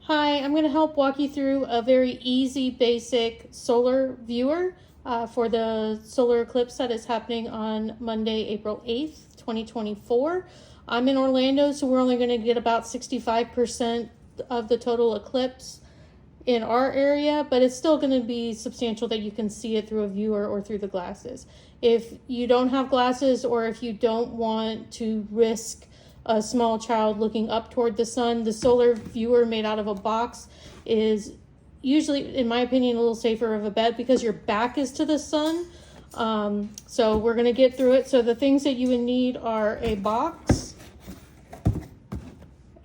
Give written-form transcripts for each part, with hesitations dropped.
Hi, I'm going to help walk you through a very easy, basic solar viewer for the solar eclipse that is happening on Monday, April 8th, 2024. I'm in Orlando, so we're only going to get about 65% of the total eclipse in our area, but it's still going to be substantial that you can see it through a viewer or through the glasses. If you don't have glasses, or if you don't want to risk a small child looking up toward the sun, the solar viewer made out of a box is usually, in my opinion, a little safer of a bet because your back is to the sun. So we're going to get through it. So the things that you would need are a box,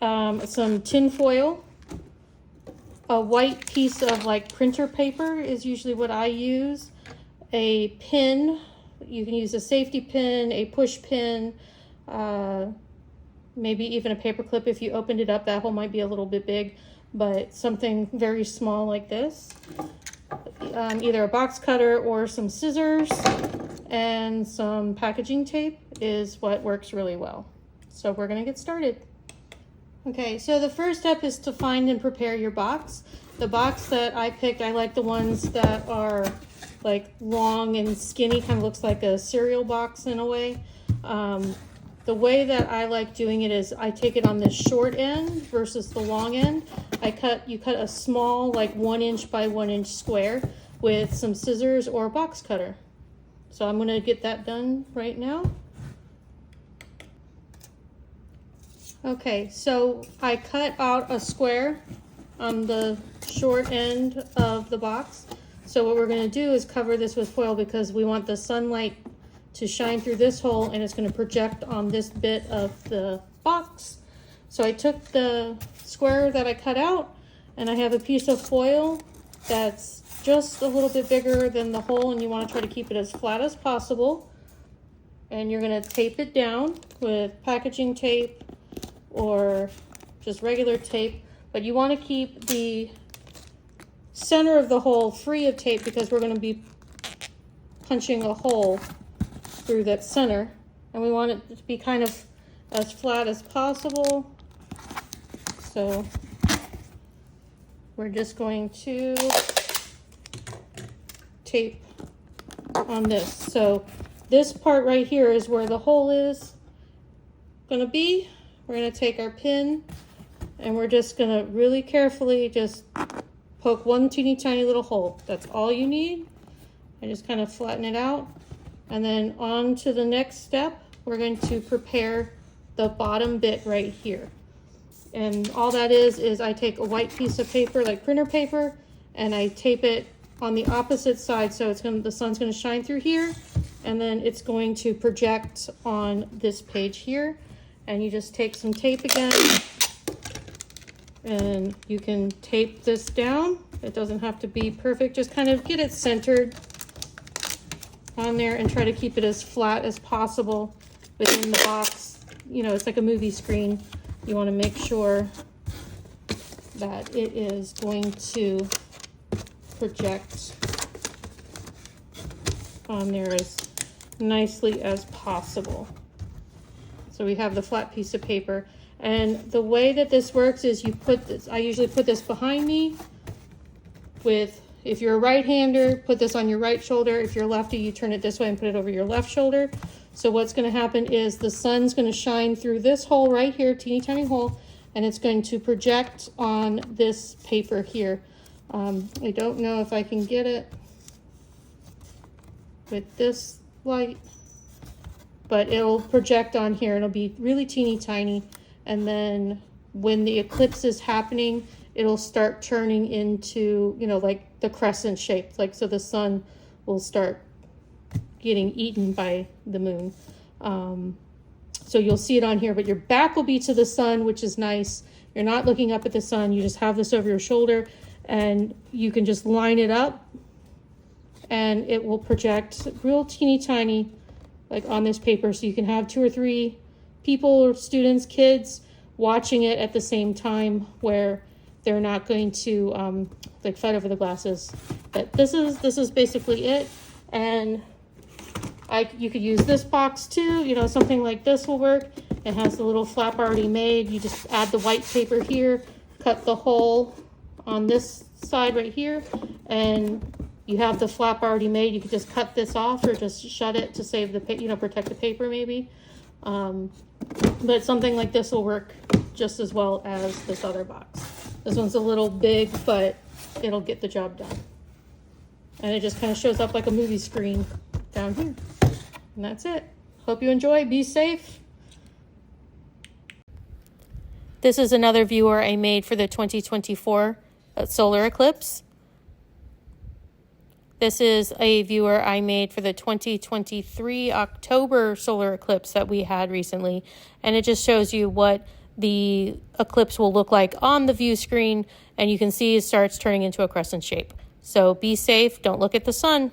some tin foil, a white piece of like printer paper is usually what I use, a pin. You can use a safety pin, a push pin, maybe even a paper clip. If you opened it up, that hole might be a little bit big, but something very small like this. Either a box cutter or some scissors, and some packaging tape is what works really well. So we're going to get started. Okay, so the first step is to find and prepare your box. The box that I picked, I like the ones that are like long and skinny, kind of looks like a cereal box in a way. The way that I like doing it is I take it on the short end versus the long end. You cut a small, like 1 inch by 1 inch square with some scissors or a box cutter. So I'm going to get that done right now. Okay, so I cut out a square on the short end of the box. So what we're going to do is cover this with foil because we want the sunlight to shine through this hole, and it's going to project on this bit of the box. So I took the square that I cut out, and I have a piece of foil that's just a little bit bigger than the hole, and you want to try to keep it as flat as possible. And you're going to tape it down with packaging tape or just regular tape, but you want to keep the center of the hole free of tape because we're going to be punching a hole through that center, and we want it to be kind of as flat as possible. So we're just going to tape on this. So this part right here is where the hole is going to be. We're going to take our pin, and we're just going to really carefully just poke one teeny tiny little hole. That's all you need. And just kind of flatten it out. And then on to the next step, we're going to prepare the bottom bit right here. And all that is I take a white piece of paper, like printer paper, and I tape it on the opposite side. So the sun's going to shine through here, and then it's going to project on this page here. And you just take some tape again, and you can tape this down. It doesn't have to be perfect. Just kind of get it centered on there and try to keep it as flat as possible within the box. You know, it's like a movie screen. You want to make sure that it is going to project on there as nicely as possible. So we have the flat piece of paper, and the way that this works is you put this, I usually put this behind me with, if you're a right-hander, put this on your right shoulder. If you're lefty, you turn it this way and put it over your left shoulder. So what's going to happen is the sun's going to shine through this hole right here, teeny tiny hole, and it's going to project on this paper here. I don't know if I can get it with this light, but it'll project on here. It'll be really teeny tiny, and then when the eclipse is happening, it'll start turning into, you know, like the crescent shape, like, so the sun will start getting eaten by the moon. So you'll see it on here, but your back will be to the sun, which is nice. You're not looking up at the sun. You just have this over your shoulder, and you can just line it up, and it will project real teeny tiny, like on this paper. So you can have 2 or 3 people, or students, kids, watching it at the same time, where they're not going to like fight over the glasses. But this is basically it. And you could use this box too, you know, something like this will work. It has the little flap already made. You just add the white paper here, cut the hole on this side right here, and you have the flap already made. You could just cut this off or just shut it to save the, protect the paper maybe. But something like this will work just as well as this other box. This one's a little big, but it'll get the job done. And it just kind of shows up like a movie screen down here. And that's it. Hope you enjoy. Be safe. This is another viewer I made for the 2024 solar eclipse. This is a viewer I made for the 2023 October solar eclipse that we had recently. And it just shows you what the eclipse will look like on the view screen. And you can see it starts turning into a crescent shape. So be safe. Don't look at the sun.